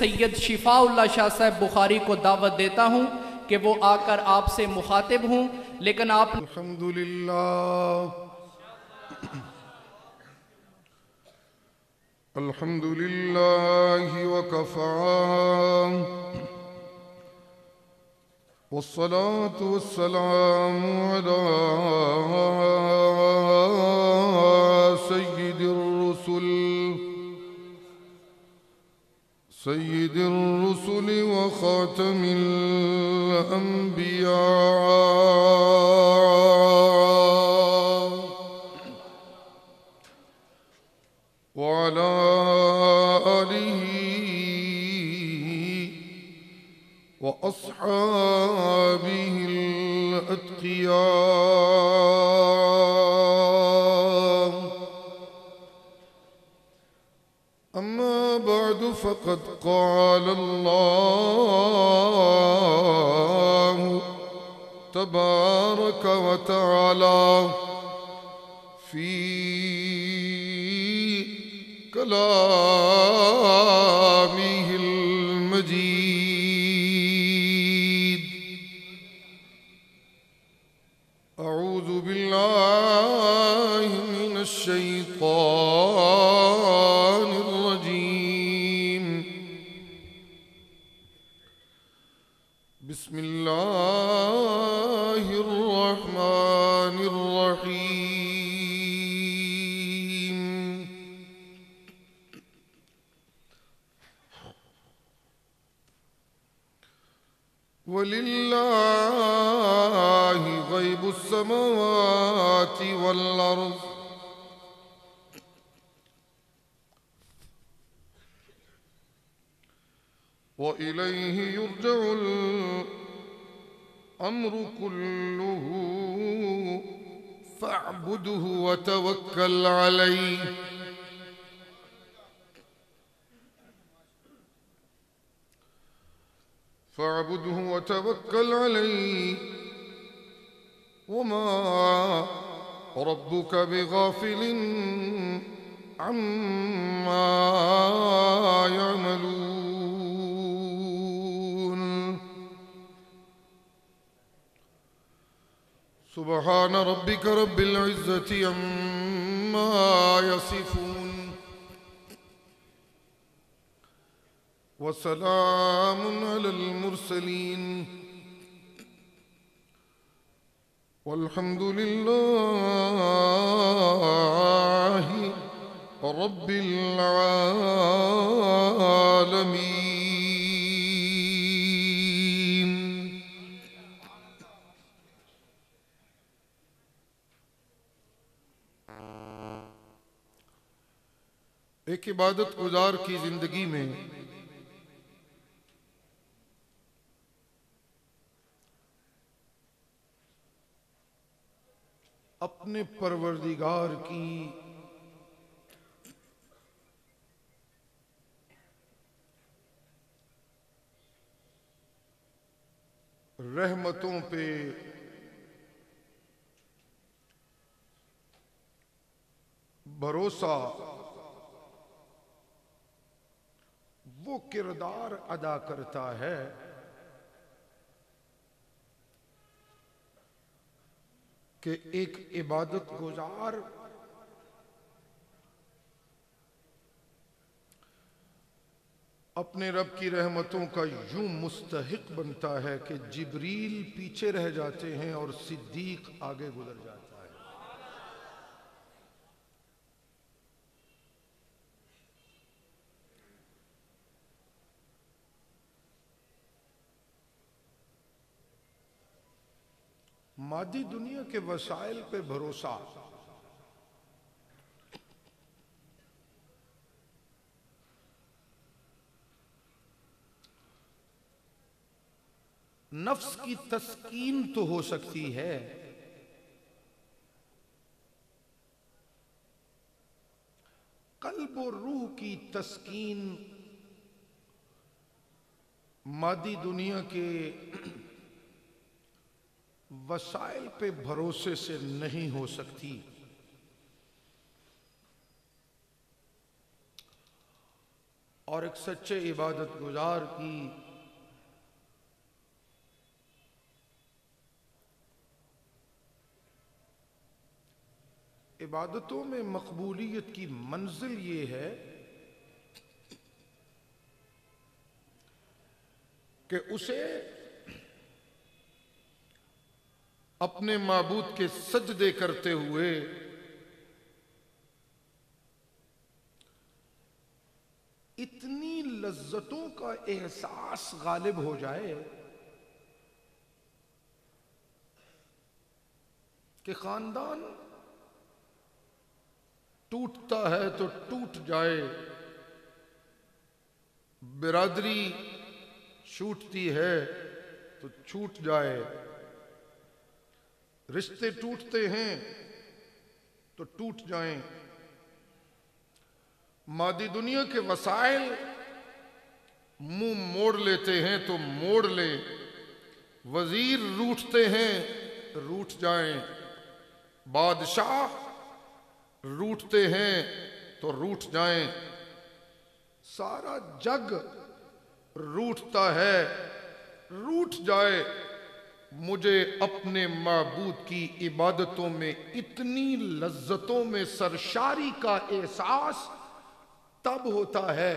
सैयद शिफाउल्लाह शाह साहब बुखारी को दावत देता हूँ कि वो आकर आपसे मुखातिब हूँ, लेकिन आप अल्हम्दुलिल्लाह वकफ़ा वस्सलातु वस्सलामु अला सय्यिदिर रुसुल व ख़ातमिल अंबिया व अला आलिही व अस्हाबिहिल अत्क़िया। अम्मा बअदु फ़क़द क़ाल अल्लाहु तबारक व तआला फ़ी कलामिहिल मजीद। अऊज़ु बिल्लाहि मिनश शैतानिर रजीम। बिस्मिल्लाहिर रहमानिर रहीम। वलिल्लाहि गैबुस समावाति वल अर्ज़ व इलैहि युरजउल अम्रु कुल्लुहु फ़अब्दुहु व तवक्कल अलैहि। फ़अब्दुहु व तवक्कल अलैहि वमा रब्बुक बिगाफ़िलिन अम्मा यअमलून। सुब्हान रब्बिक रब्बिल इज़्ज़ति अम्मा यसिफ़ून व सलामुन अलल मुरसलीन वल्हम्दुलिल्लाहि रब्बिल आलमीन। एक इबादत गुजार की जिंदगी में अपने परवरदिगार की रहमतों पे भरोसा वो किरदार अदा करता है कि एक इबादत गुजार अपने रब की रहमतों का यूं मुस्तहिक बनता है कि जिब्रील पीछे रह जाते हैं और सिद्दीक आगे गुजर जाता है। मादी दुनिया के वसाइल पे भरोसा नफ्स की तस्कीन तो हो सकती है, कल्ब और रूह की तस्कीन मादी दुनिया के वसाइल पे भरोसे से नहीं हो सकती। और एक सच्चे इबादत गुजार की इबादतों में मकबूलियत की मंजिल ये है कि उसे अपने माबूद के सजदे करते हुए इतनी लज्जतों का एहसास गालिब हो जाए कि खानदान टूटता है तो टूट जाए, बिरादरी छूटती है तो छूट जाए, रिश्ते टूटते हैं तो टूट जाएं, मादी दुनिया के वसाइल मुंह मोड़ लेते हैं तो मोड़ ले, वजीर रूठते हैं रूठ जाएं, बादशाह रूठते हैं तो रूठ जाएं, सारा जग रूठता है रूठ जाए, मुझे अपने माबूद की इबादतों में इतनी लज्जतों में सरशारी का एहसास तब होता है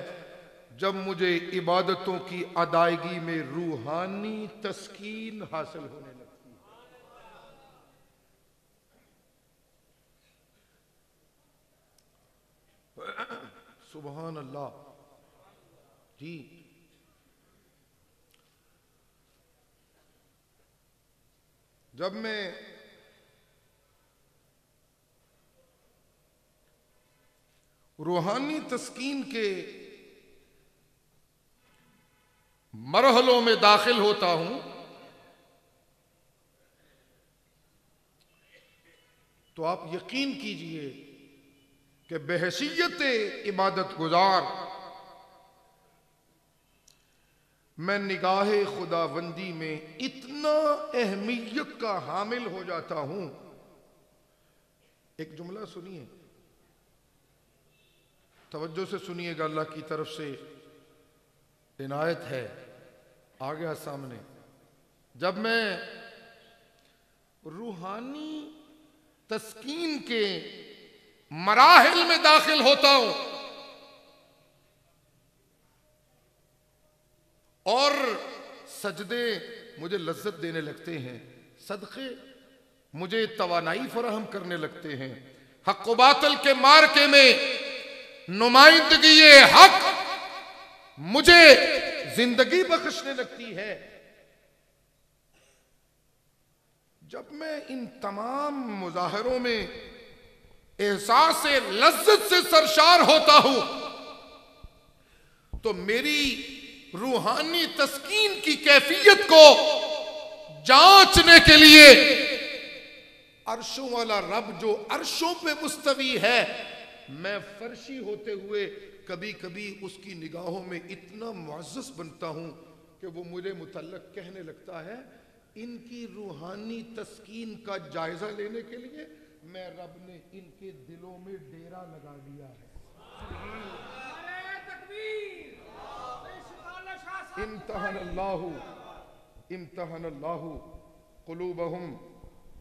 जब मुझे इबादतों की अदायगी में रूहानी तस्कीन हासिल होने लगती है। सुभान अल्लाह जी। जब मैं रूहानी तस्कीन के मरहलों में दाखिल होता हूं तो आप यकीन कीजिए कि बहैसियत इबादत गुजार मैं निगाहे खुदाबंदी में इतना अहमियत का हामिल हो जाता हूं। एक जुमला सुनिए, तवज्जो से सुनिएगा, अल्लाह की तरफ से इनायत है, आ गया सामने। जब मैं रूहानी तस्कीन के मराहिल में दाखिल होता हूं और सजदे मुझे लज्जत देने लगते हैं, सदक़े मुझे तवानाई फराहम करने लगते हैं, हक़ व बातिल के मार्के में नुमाइंदगी हक मुझे जिंदगी बख्शने लगती है। जब मैं इन तमाम मुजाहरों में एहसास लज्जत से सरशार होता हूं तो मेरी रूहानी तस्कीन की कैफियत को जांचने के लिए अर्शों वाला रब जो अर्शों पे मुस्तवी है, मैं फर्शी होते हुए कभी कभी उसकी निगाहों में इतना मुअज़्ज़ज़ बनता हूं कि वो मुझे मुतल्लक कहने लगता है, इनकी रूहानी तस्कीन का जायजा लेने के लिए मैं रब ने इनके दिलों में डेरा लगा दिया है। इम्तहन अल्लाहु क़ुलूबहुम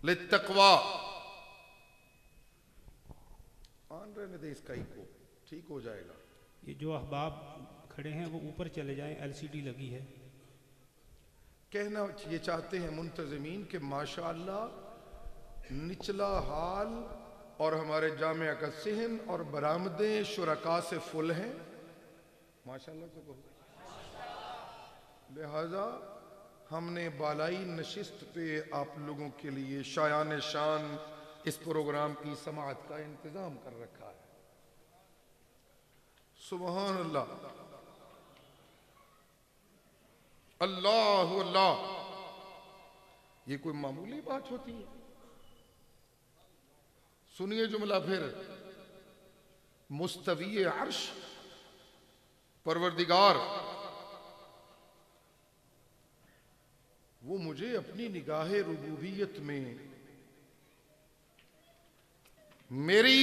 लित्तक़वा। आन रहने दे इसका को, ठीक हो जाएगा। ये जो अहबाब खड़े हैं वो ऊपर चले जाएं, LCD लगी है। कहना ये चाहते हैं मुंतज़िमीन कि माशाअल्लाह निचला हाल और हमारे जामिया का सेहन और बरामदें शुरका से फुल हैं, माशाअल्लाह से कहो। लिहाजा हमने बालाई नशिस्त पे आप लोगों के लिए शायान शान इस प्रोग्राम की समाअत का इंतजाम कर रखा है। सुभान अल्लाह, अल्लाह अल्लाह। ये कोई मामूली बात होती है? सुनिए जुमला फिर, मुस्तवी अर्श परवरदिगार वो मुझे अपनी निगाहे रुबूबियत में मेरी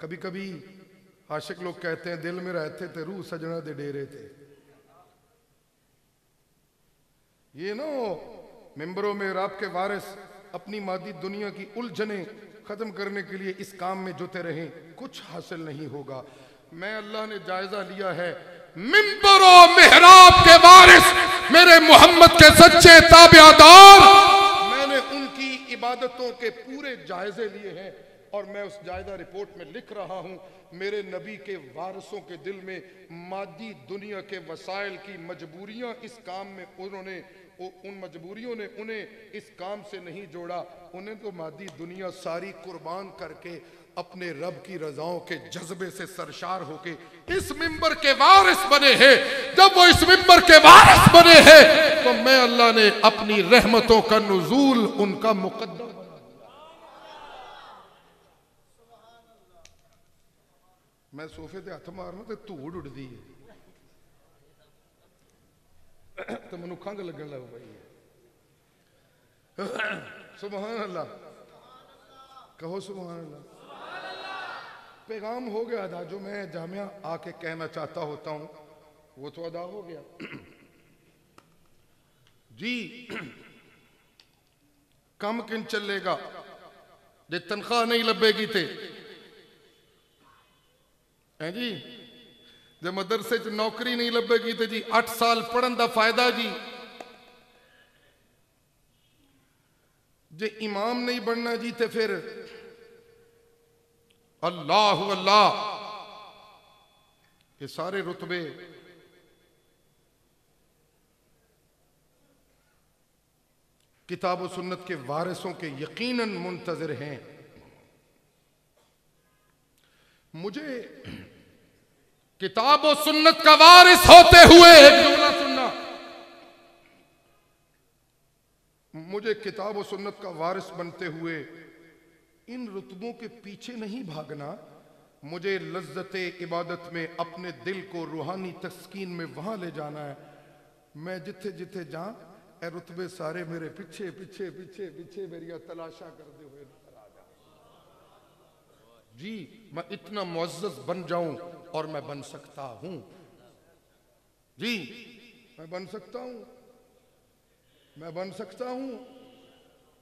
कभी कभी आशिक लोग कहते हैं दिल में रहते थे रूह सजना दे डेरे थे। ये ना मेंबरों में रब के वारिस अपनी मादी दुनिया की उलझने खत्म करने के लिए इस काम में जुटे रहें, कुछ हासिल नहीं होगा। मैं अल्लाह ने जायजा लिया है, मिंबरों मेहराब के वारिस मेरे मोहम्मद के सच्चे ताबियादार, मैंने उनकी इबादतों के पूरे जायजे लिए हैं और मैं उस जायजा रिपोर्ट में लिख रहा हूं, मेरे नबी के वारिसों के दिल में मादी दुनिया के वसाइल की मजबूरियां इस काम में उन्होंने उन मजबूरियों ने उन्हें इस काम से नहीं जोड़ा। उन्हें तो मादी दुनिया सारी कुर्बान करके अपने रब की रजाओं के जज्बे से सरशार होके इस मिंबर के वारिस बने हैं। जब वो इस मिंबर के वारिस बने हैं तो मैं अल्लाह ने अपनी रहमतों का नुज़ूल उनका मुकद्दर बना दिया। मैं सोफे ते हथ मारना तो धूड़ उड़दी है तो मैनू खंघ लगन लग पई। सुभान अल्लाह, कहो सुभान अल्लाह। पैगाम हो गया अदा, जो मैं जामिया आके कहना चाहता होता हूं वो तो अदा हो गया जी। कम किन चलेगा जे तनख्वाह नहीं लभेगी थे है जी, जे मदरसे च नौकरी नहीं लभेगी तो जी 8 साल पढ़न का फायदा जी। जे इमाम नहीं बनना जी तो फिर अल्लाह अल्लाह, ये सारे रुतबे किताब और सुन्नत के वारिसों के यकीनन मुंतजर हैं। मुझे किताब और सुन्नत का वारिस होते हुए एक जुमला सुनना, मुझे किताब और सुन्नत का वारिस बनते हुए इन रुतबों के पीछे नहीं भागना। मुझे लज्जते इबादत में अपने दिल को रूहानी तस्कीन में वहां ले जाना है। मैं जिथे जिथे जा ए रुतबे सारे मेरे पीछे पीछे पीछे पीछे मेरिया तलाशा करते हुए नजर आ जा जी। मैं इतना मुअज़्ज़ज़ बन जाऊं और मैं बन सकता हूं जी, मैं बन सकता हूं, मैं बन सकता हूं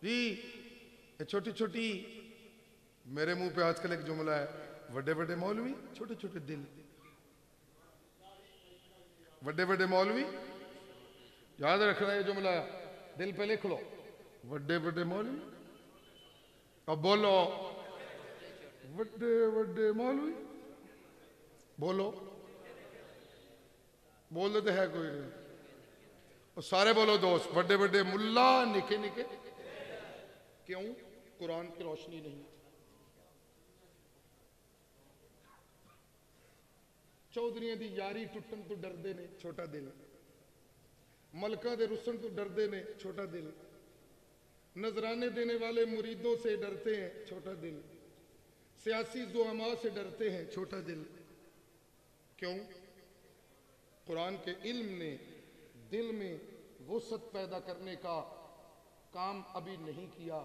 जी। ये छोटी छोटी मेरे मुंह पे आजकल एक जुमला है, बड़े बड़े मौलवी छोटे छोटे दिल। बड़े बड़े मौलवी, याद रखना ये जुमला, दिल पे लिख लो, बड़े बड़े मौलवी। अब बोलो बड़े बड़े मौलवी, बोलो, बोल देते है कोई नहीं, और सारे बोलो दोस्त, बड़े बड़े मुल्ला निके निके। क्यों? कुरान की रोशनी नहीं। चौधरियों की यारी टुटन तो डरते ने, छोटा दिल। मलका दे रुसन तो डरते ने, छोटा दिल। नजराने देने वाले मुरीदों से डरते हैं, छोटा दिल। सियासी ज़ुआमा से डरते हैं, छोटा दिल। क्यों? कुरान के इल्म ने दिल में वुसअत पैदा करने का काम अभी नहीं किया।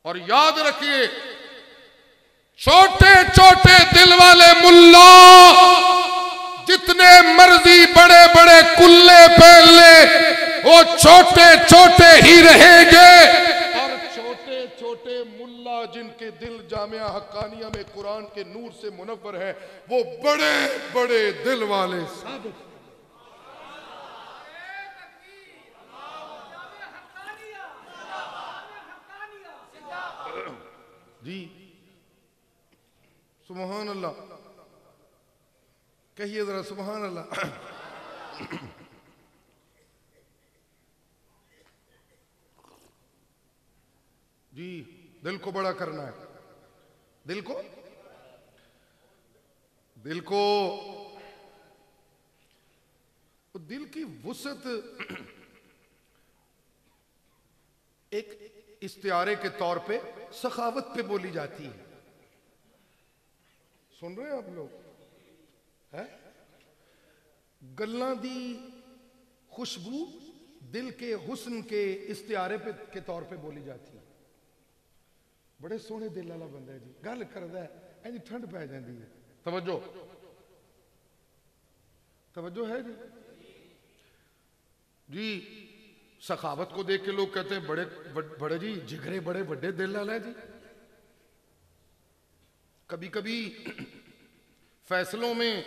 और याद रखिए, छोटे छोटे दिल वाले मुल्ला जितने मर्जी बड़े बड़े कुल्ले पहन ले, वो छोटे छोटे ही रहेंगे। और छोटे छोटे मुल्ला जिनके दिल जामिया हक्कानिया में कुरान के नूर से मुनव्वर है, वो बड़े बड़े दिल वाले साबित जी। सुभान अल्लाह, कहिए जरा सुभान अल्लाह। जी, दिल को बड़ा करना है, दिल को दिल की वुसअत एक इस्तियारे के तौर पे सखावत पे बोली जाती है। सुन रहे हैं आप लोग? है गल्लां दी खुशबू दिल के हुस्न के इस्तियारे पे के तौर पे बोली जाती है। बड़े सोहने दिल वाला बंदा है जी, गल करदा है इंज ठंड पै जाती है। तवज्जो तवज्जो है जी। जी सखावत को देख के लोग कहते हैं बड़े बड़े जी जिगरे बड़े बड़े दिल वाला है जी। कभी कभी फैसलों में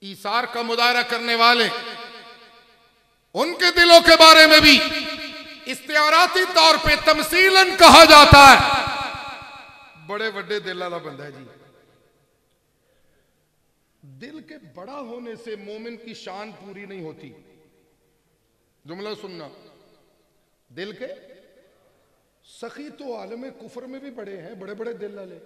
ईसार का मुदायरा करने वाले उनके दिलों के बारे में भी इख्तियाराती तौर पे तमसीलन कहा जाता है बड़े बड़े दिल वाला बंदा है जी। दिल के बड़ा होने से मोमिन की शान पूरी नहीं होती। जुमला सुनना, दिल के सखी तो आलम कुफर में भी बड़े हैं, बड़े बड़े दिल वाले।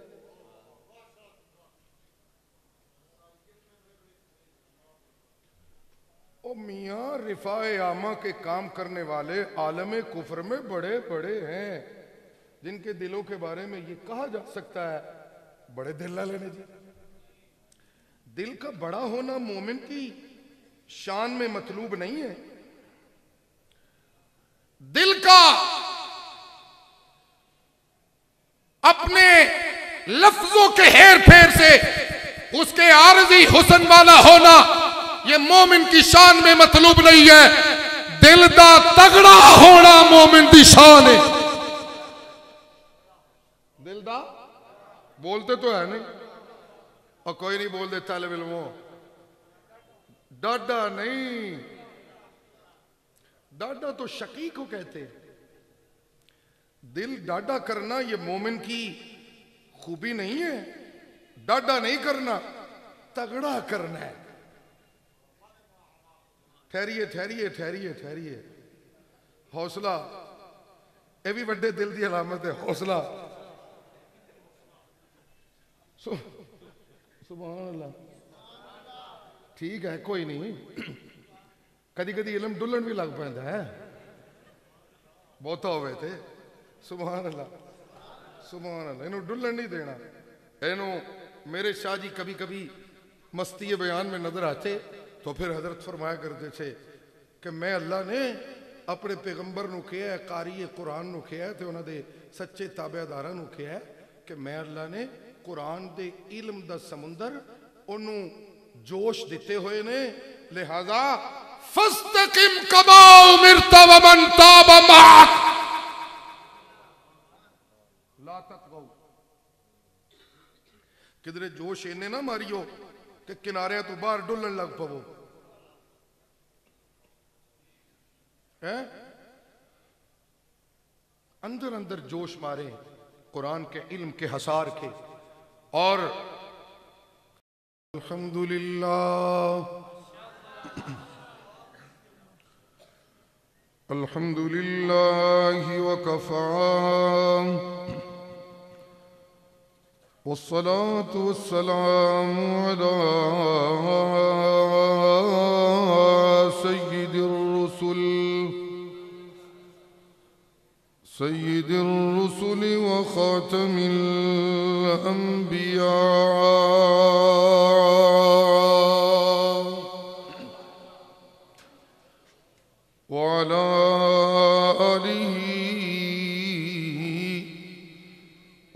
ओ मियां रिफाए आमा के काम करने वाले आलम कुफर में बड़े बड़े हैं, जिनके दिलों के बारे में ये कहा जा सकता है बड़े दिल वाले ने जी। दिल का बड़ा होना मोमिन की शान में मतलूब नहीं है। दिल का अपने लफ्जों के हेर फेर से उसके आरजी हुस्न वाला होना ये मोमिन की शान में मतलूब नहीं है। दिल दा तगड़ा होना मोमिन की शान है। दिल दा बोलते तो है नहीं और कोई नहीं बोल देता तालिब इल्मों, डाडा नहीं, डाडा तो शकी को कहते। दिल डाडा करना ये मोमिन की खूबी नहीं है। डाडा नहीं करना, तगड़ा करना है। ठहरिए ठहरिए ठहरिए ठहरिए, हौसला ये भी बड़े दिल की अलामत है। हौसला सुभान अल्लाह, ठीक है कोई नहीं। कदी कदी इलम डुलन भी लग पैंदा है, बहुता होवे ते सुभान अल्लाह सुभान अल्लाह। इन्हों डुलन नहीं देना। इन्हों मेरे शाह जी कभी कभी मस्ती बयान में नजर आते तो फिर हजरत फरमाया करते थे कि मैं अल्लाह ने अपने पैगंबर नूं कहा है, कारी कुरान नूं कहा है, तो उन्होंने सच्चे ताबेदारां नूं कहा है कि मैं अल्लाह ने कुरान दे इल्म दा समुंदर उन्हों जोश दिते हुए ने, लिहाजा फस्तकिम कमा उमिरता व मन ताब माक ला ततगौ। किधरे जोश इन्ने ना मारियो कि किनारे तो बाहर डुलन लग पवो है। अंदर अंदर जोश मारे कुरान के इल्म के हसार के। और अल्हम्दुलिल्लाह अल्हम्दुलिल्लाह वकफा वस्सलातु वस्सलामु अला सय्यिदिर रुसुल व खातमिल अंबिया व अला आलिही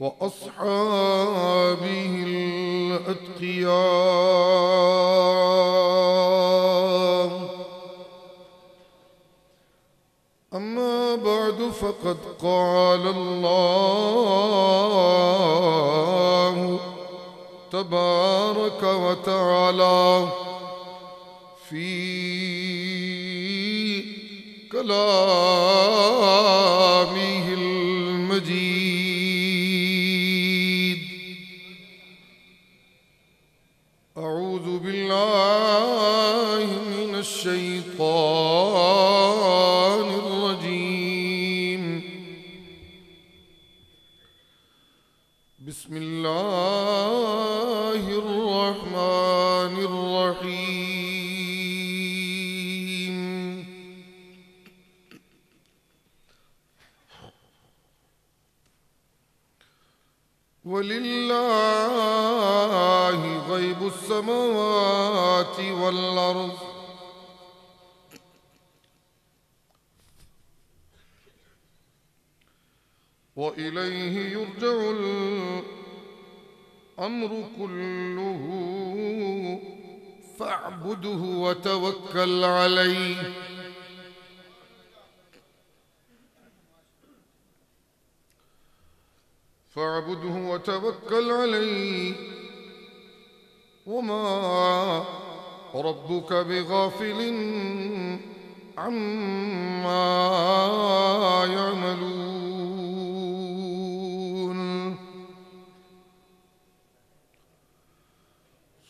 व अस्हाबिहिल अत्क़िया। फ़क़द क़ाल अल्लाहु तबारक व तआला फ़ी कलामिहिल मजीद। अऊज़ु बिल्लाहि मिनश शैतानिर रजीम। बिस्मिल्लाहिर रहमानिर रहीम। वलिल्लाहि गैबुस समावाति वल अर्ज़ व इलैहि युरजउल अम्रु कुल्लुहु फअब्दुहु व तवक्कल अलैहि। फअब्दुहु व तवक्कल अलैहि वमा रब्बुक बिगाफिलिन अम्मा यअमलून।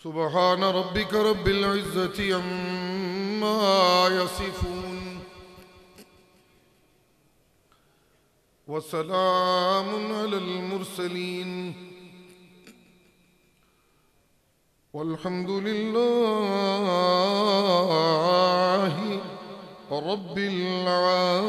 सुब्हान रब्बिक रब्बिल इज्जति अम्मा यसिफून वसलामुन अलल मुरसलीन वल्हम्दुलिल्लाहि रब्बिल आलमीन।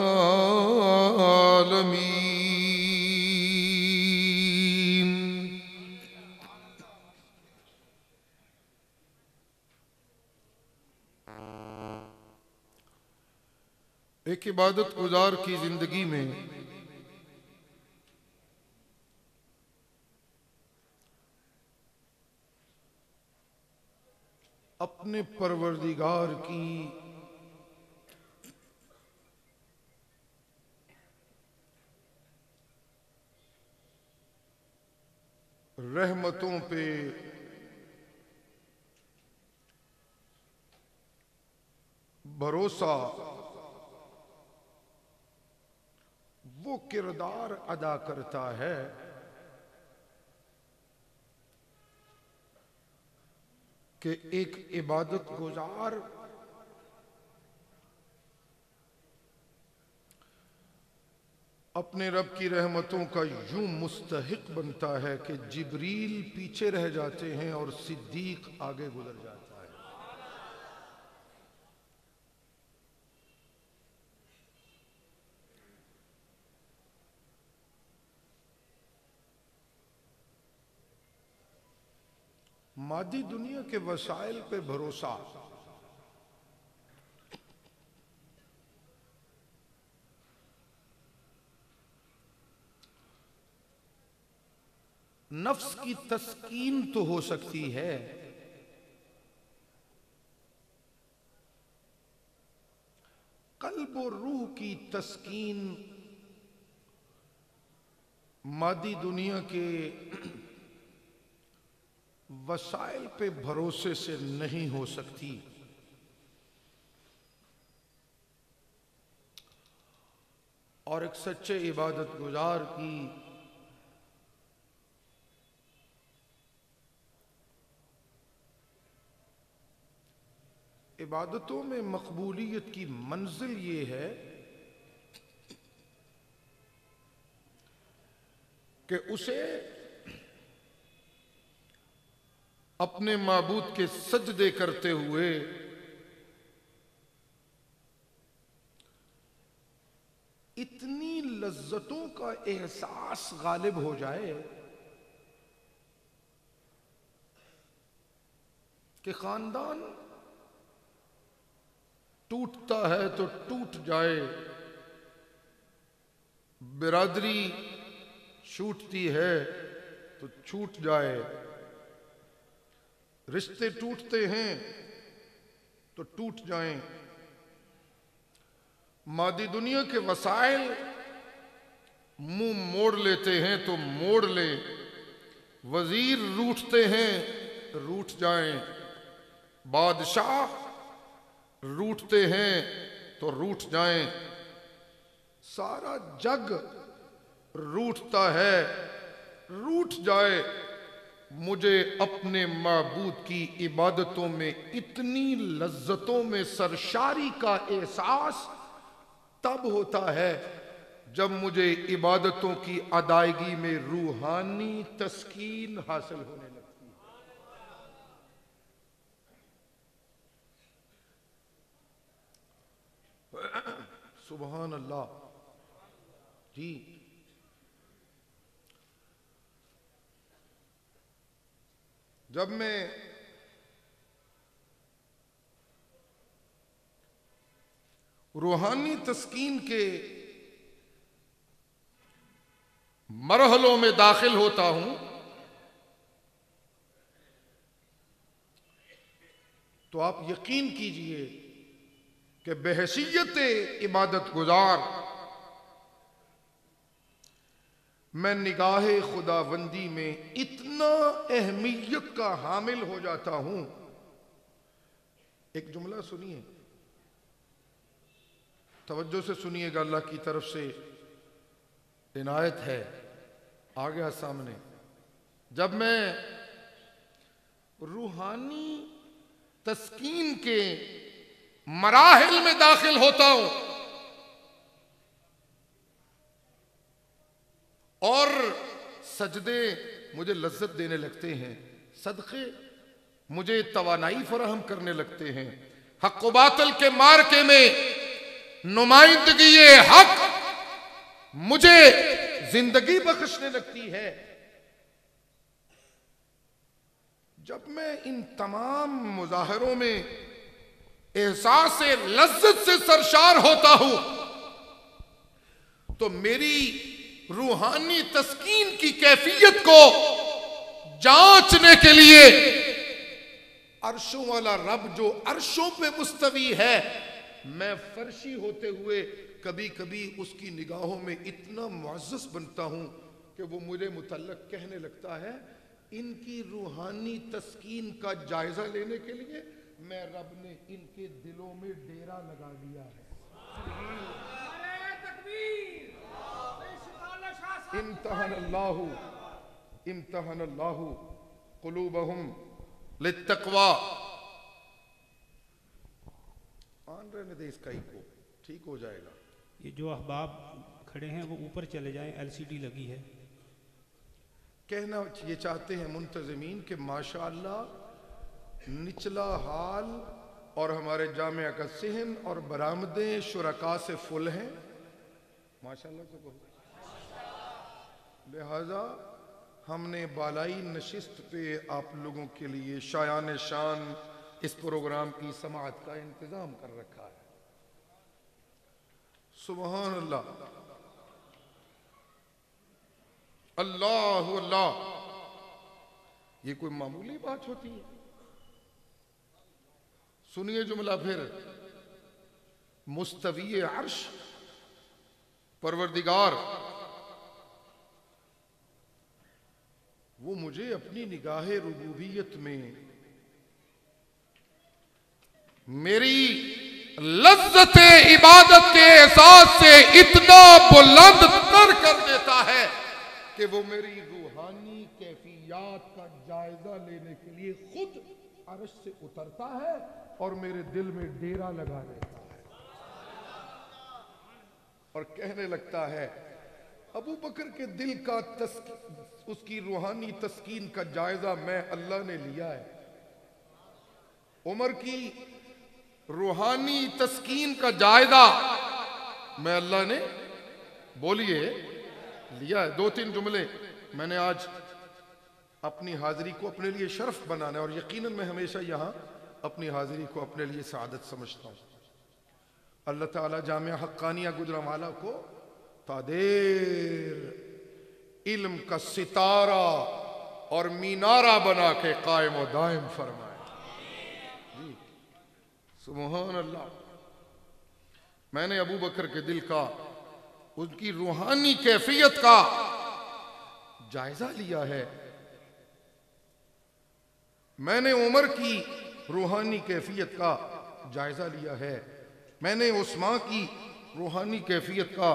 एक इबादत गुजार की जिंदगी में अपने परवरदिगार की रहमतों पे भरोसा वो किरदार अदा करता है कि एक इबादत गुजार अपने रब की रहमतों का यूं मुस्तहिक बनता है कि जिब्रील पीछे रह जाते हैं और सिद्दीक आगे गुजर जाता है। मादी दुनिया के वसाइल पे भरोसा नफ्स की तस्कीन तो हो सकती है, कल्ब और रूह की तस्कीन मादी दुनिया के वसाइल पे भरोसे से नहीं हो सकती। और एक सच्चे इबादत गुजार की इबादतों में मकबूलियत की मंजिल ये है कि उसे अपने माबूद के सजदे करते हुए इतनी लज्जतों का एहसास गालिब हो जाए कि खानदान टूटता है तो टूट जाए, बिरादरी छूटती है तो छूट जाए, रिश्ते टूटते हैं तो टूट जाएं। मादी दुनिया के वसाइल मुंह मोड़ लेते हैं तो मोड़ ले, वजीर रूठते हैं रूठ जाएं, बादशाह रूठते हैं तो रूठ जाएं, सारा जग रूठता है रूठ जाए, मुझे अपने माबूद की इबादतों में इतनी लज्जतों में सरशारी का एहसास तब होता है जब मुझे इबादतों की अदायगी में रूहानी तस्कीन हासिल होने लगती है। सुभान अल्लाह जी। जब मैं रूहानी तस्कीन के मरहलों में दाखिल होता हूं तो आप यकीन कीजिए कि बेहैसियत इबादत गुजार मैं निगाह खुदाबंदी में इतना अहमियत का हामिल हो जाता हूं। एक जुमला सुनिए, तवज्जो से सुनिएगा, अल्लाह की तरफ से इनायत है, आ गया सामने। जब मैं रूहानी तस्कीन के मराहिल में दाखिल होता हूं और सजदे मुझे लज्जत देने लगते हैं, सदक़े मुझे तवानाई फराहम करने लगते हैं, हक व बातिल के मार्के में नुमाइंदगी हक मुझे जिंदगी बख्शने लगती है। जब मैं इन तमाम मुजाहरों में एहसास लज्जत से सरशार होता हूं तो मेरी रूहानी तस्कीन की कैफियत को जांचने के लिए अर्शों वाला रब जो अर्शों पे मुस्तवी है, मैं फर्शी होते हुए कभी कभी उसकी निगाहों में इतना मुअज़्ज़ज़ बनता हूं कि वो मुझे मुतल्लक कहने लगता है, इनकी रूहानी तस्कीन का जायजा लेने के लिए मैं रब ने इनके दिलों में डेरा लगा दिया है। इम्तहनल्लाहु क़ुलूबहुम लित्तक़वा। आन रहने दे इसका को, ठीक हो जाएगा। ये जो अहबाब खड़े हैं वो ऊपर चले जाएं, LCD लगी है। कहना ये चाहते हैं मुंतज़मीन कि माशाअल्लाह निचला हाल और हमारे जामिया का सेहन और बरामदें शुरका से फुल हैं, माशाअल्लाह से कहो। लिहाजा हमने बालाई नशिस्त पे आप लोगों के लिए शायान शान इस प्रोग्राम की समाअत का इंतजाम कर रखा है। सुबहान अल्लाह, अल्लाह अल्लाह। ये कोई मामूली बात होती है? सुनिए जुमला फिर, मुस्तवी अर्श परवरदिगार वो मुझे अपनी निगाह रुबूबियत में मेरी लज्जत इबादत के एहसास से इतना बुलंद तर कर देता है कि वो मेरी रूहानी कैफियत का जायजा लेने के लिए खुद अर्श से उतरता है और मेरे दिल में डेरा लगा देता है और कहने लगता है, अबू बकर के दिल का उसकी रूहानी तस्कीन का जायजा मैं अल्लाह ने लिया है। उमर की रूहानी तस्कीन का जायजा मैं अल्लाह ने, बोलिए, लिया है। 2-3 जुमले मैंने आज अपनी हाजिरी को अपने लिए शर्फ बनाना है और यकीनन मैं हमेशा यहां अपनी हाजिरी को अपने लिए सआदत समझता हूं। अल्लाह ताला जामिया हक्कानिया गुजरांवाला को तादेर इल्म का सितारा और मीनारा बना के कायम और दायम फरमाए। जी सुबहान अल्लाह। मैंने अबू बकर के दिल का, उनकी रूहानी कैफियत का जायजा लिया है। मैंने उमर की रूहानी कैफियत का जायजा लिया है। मैंने उस्मान की रूहानी कैफियत का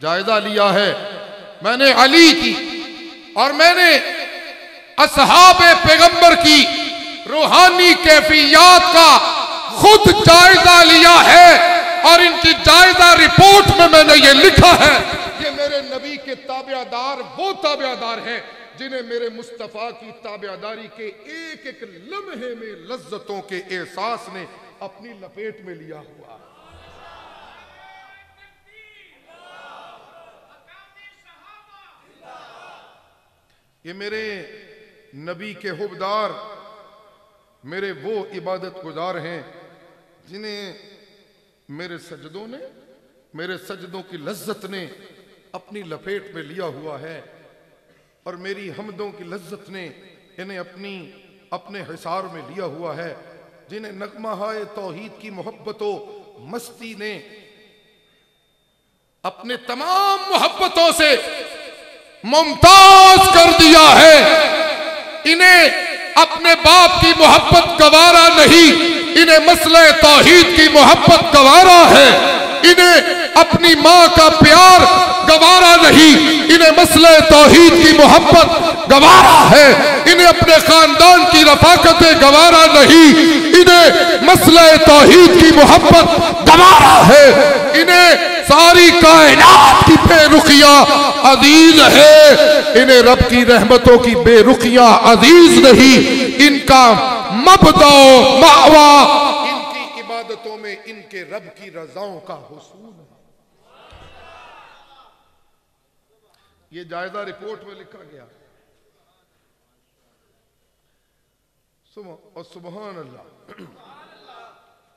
जायजा लिया है। मैंने अली की और मैंने असहाबे पैगंबर की रूहानी कैफियत का खुद जायजा लिया है और इनकी जायजा रिपोर्ट में मैंने ये लिखा है, ये मेरे नबी के ताबेदार वो ताबेदार हैं जिन्हें मेरे मुस्तफ़ा की ताबेदारी के एक एक लम्हे में लज्जतों के एहसास ने अपनी लपेट में लिया हुआ है। ये मेरे नबी के हुबदार, मेरे वो इबादत गुजार हैं जिन्हें मेरे सजदों ने, मेरे सजदों की लज्जत ने अपनी लपेट में लिया हुआ है और मेरी हमदों की लज्जत ने इन्हें अपने हिसार में लिया हुआ है। जिन्हें नगमा हाय तौहीद की मोहब्बतों मस्ती ने अपने तमाम मोहब्बतों से मुमताज कर दिया है, इन्हें अपने बाप की मोहब्बत गवारा नहीं, इन्हें मसले तौहीद की मोहब्बत गवारा है, इन्हें अपनी मां का प्यार गवारा नहीं, इन्हें मसले तौहीद की मोहब्बत गवारा है, इन्हें अपने खानदान की रफाकतें गवारा नहीं, इन्हें मसले तौहीद की मोहब्बत गवारा है, इन्हें सारी कायनात की बेरुखिया अजीज है, इन्हें रब की रहमतों की बेरुखिया अजीज नहीं, इनका मबदा मावा इनकी इबादतों में इनके रब की रजाओं का हुसूल है। ये जायजा रिपोर्ट में लिखा गया। और सुबहान अल्लाह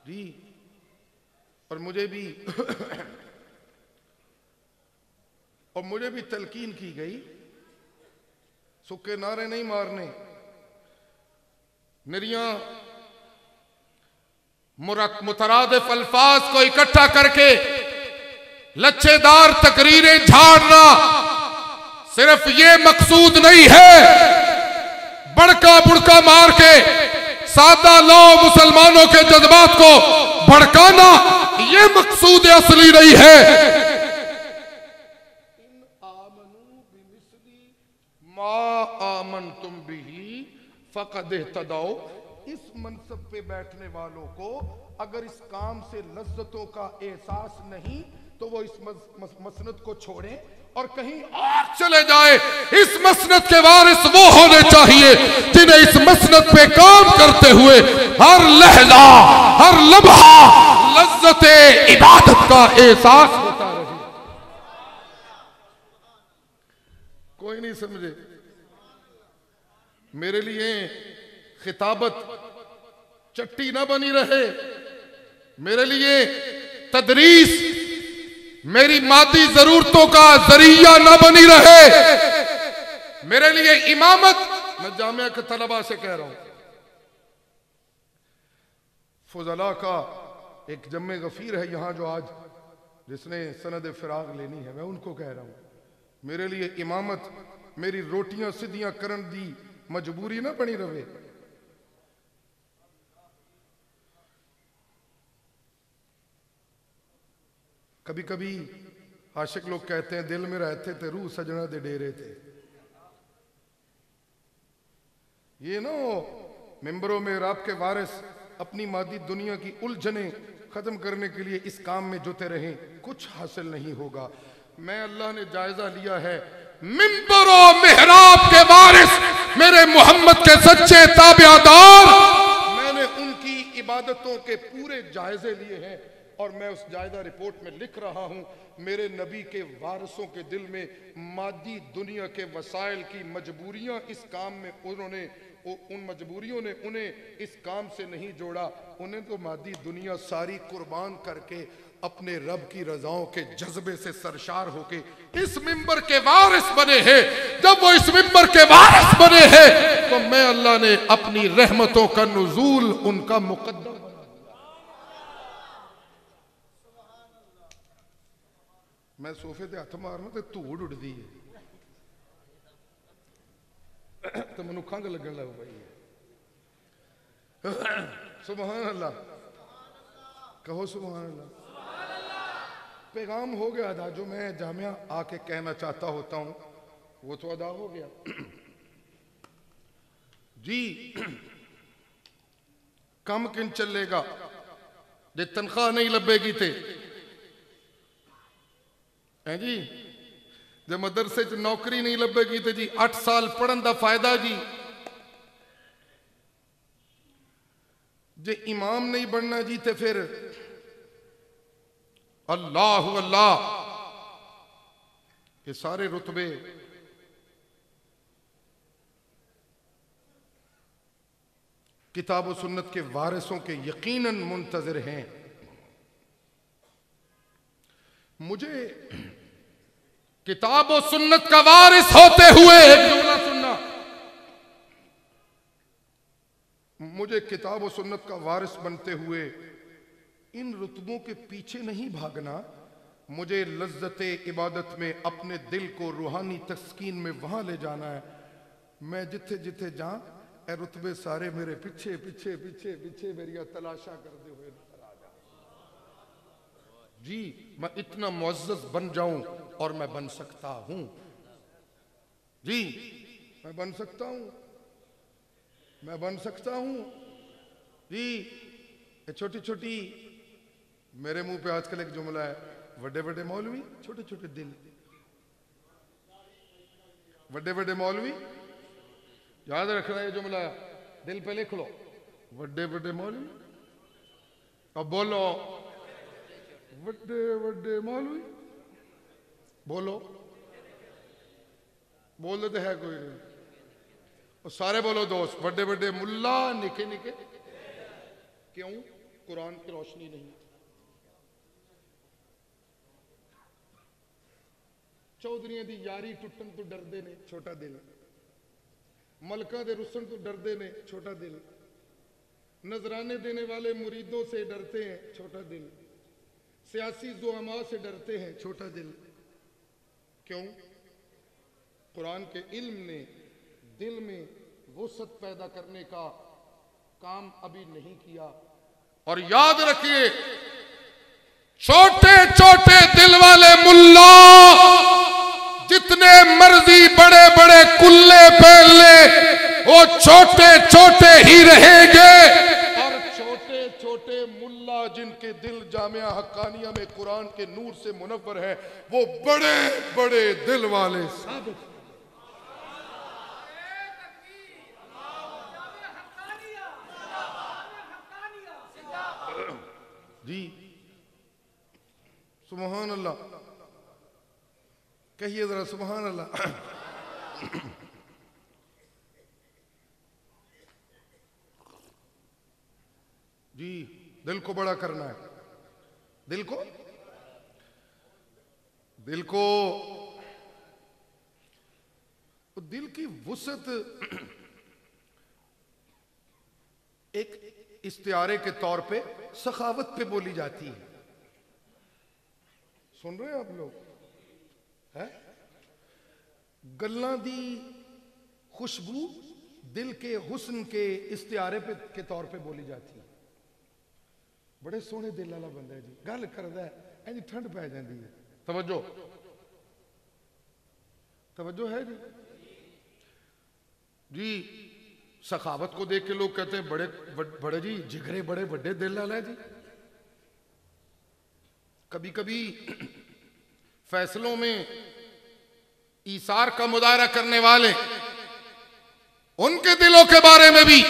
जी। और मुझे भी तलकीन की गई, सुक्के नारे नहीं मारने, निरिया मुतरादिफ अल्फाज को इकट्ठा करके लच्छेदार तकरीरें झाड़ना सिर्फ ये मकसूद नहीं है, बड़का बुड़का मार के सादा लो मुसलमानों के जज्बात को भड़काना ये मकसूद असली नहीं है। आमन तुम भी फकद तदाओ, इस मनसब पे बैठने वालों को अगर इस काम से लज्जतों का एहसास नहीं तो वो इस मसनद को छोड़े और कहीं और चले जाए। इस मसनद के वारिस वो होने चाहिए जिन्हें इस मसनद पे काम करते हुए हर लहजा हर लम्हा लज्जते इबादत का एहसास होता रहे। कोई नहीं समझे। मेरे लिए खिताबत चट्टी ना बनी रहे, मेरे लिए तदरीस मेरी मादी जरूरतों का जरिया ना बनी रहे, मेरे लिए इमामत, मैं जामिया के तलबा से कह रहा हूं, फुजला का एक जम्मे गफीर है यहां जो आज जिसने सनद फिराग लेनी है, मैं उनको कह रहा हूं, मेरे लिए इमामत मेरी रोटियां सीधियां करन दी मजबूरी ना बनी रहे। कभी कभी आशिक लोग कहते हैं दिल में रहते थे रूह सजना दे डेरे थे। ये ना मिंबरों में रब के वारिस अपनी मादी दुनिया की उलझने खत्म करने के लिए इस काम में जुटे रहें, कुछ हासिल नहीं होगा। मैं अल्लाह ने जायजा लिया है, मिंबरों मेहराब के वारिस मेरे मोहम्मद के सच्चे ताबियादार, मैंने उनकी इबादतों के पूरे जायजे लिए हैं और मैं उस जायजा रिपोर्ट में लिख रहा हूं, मेरे नबी के वारिसों के दिल में मादी दुनिया के वसाइल की मजबूरियां इस काम में उन्होंने उन मजबूरियों ने उन्हें इस काम से नहीं जोड़ा, उन्हें तो मादी दुनिया सारी कुर्बान करके अपने रब की रजाओं के जज्बे से सरशार होके इस मिंबर के वारिस बने हैं। जब वो इस मिंबर के वारिस बने हैं तो मैं अल्लाह ने अपनी रहमतों का नुज़ूल उनका मुकद्दर बना दिया। मैं सोफे ते हथ मारना तो धूड़ उड़ती है तो मैनू खंघ लगन लग पई। सुभान अल्लाह, कहो सुभान अल्लाह। पैगाम हो गया अदा, जो मैं जामिया आके कहना चाहता होता हूं वो तो अदा हो गया जी। कम किन चलेगा जे तनख्वाह नहीं लभेगी थे है जी, जे मदरसे च नौकरी नहीं लभेगी तो जी 8 साल पढ़न का फायदा जी, जे इमाम नहीं बनना जी तो फिर अल्लाह अल्लाह ये सारे रुतबे किताब और सुन्नत के वारिसों के यकीनन मुंतजर हैं। मुझे किताब और सुन्नत का वारिस होते हुए एक जुमला सुनना, मुझे किताब और सुन्नत का वारिस बनते हुए इन रुतबों के पीछे नहीं भागना। मुझे लज्जत इबादत में अपने दिल को रूहानी तस्कीन में वहां ले जाना है। मैं जिथे जिथे जा ए रुतबे सारे मेरे पीछे पीछे पीछे पीछे मेरिया तलाशा करते हुए नजर आ जा। जी मैं इतना मुअज़्ज़ज़ बन जाऊं और मैं बन सकता हूं। जी मैं बन सकता हूं, मैं बन सकता हूं। जी छोटी छोटी मेरे मुंह पे आजकल एक जुमला है, बड़े बड़े मौलवी छोटे छोटे दिल। बड़े बड़े मौलवी, याद रखना ये जुमला, दिल पे लिख लो, बड़े बड़े मौलवी। अब बोलो बड़े बड़े मौलवी, बोलो, बोल देते है कोई नहीं, और सारे बोलो दोस्त, बड़े बड़े मुल्ला निके निके। क्यों? कुरान की रोशनी नहीं। चौधरियों की यारी टुटन तो डरते ने, छोटा दिल। मलका दे रुसन तो डरते ने, छोटा दिल। नजराने देने वाले मुरीदों से डरते हैं, छोटा दिल। सियासी ज़ुआमा से डरते हैं, छोटा दिल। क्यों? कुरान के इल्म ने दिल में वुसअत पैदा करने का काम अभी नहीं किया। और याद रखिए, छोटे छोटे दिल वाले मुल्ला जितने मर्जी बड़े बड़े कुल्ले पहन ले, वो छोटे छोटे ही रहेंगे। और छोटे छोटे मुल्ला जिनके दिल जामिया हक्कानिया में कुरान के नूर से मुनव्वर है, वो बड़े बड़े दिल वाले साबित। जी सुभान अल्लाह, कहिए जरा सुभान अल्लाह। जी दिल को बड़ा करना है, दिल को दिल की वुसअत एक इस्तियारे के तौर पे सखावत पे बोली जाती है। सुन रहे हैं आप लोग? है गल्लां दी खुशबू दिल के हुस्न के इस्तियारे पे के तौर पे बोली जाती है। बड़े सोहने दिल वाला बंदा है जी, गल करदा है इंज ठंड पै जाती है। तवज्जो तवज्जो है जी। जी सखावत को देख के लोग कहते हैं बड़े बड़े जी जिगरे, बड़े बड़े दिल वाला है जी। कभी कभी फैसलों में ईसार का मुदायरा करने वाले, उनके दिलों के बारे में भी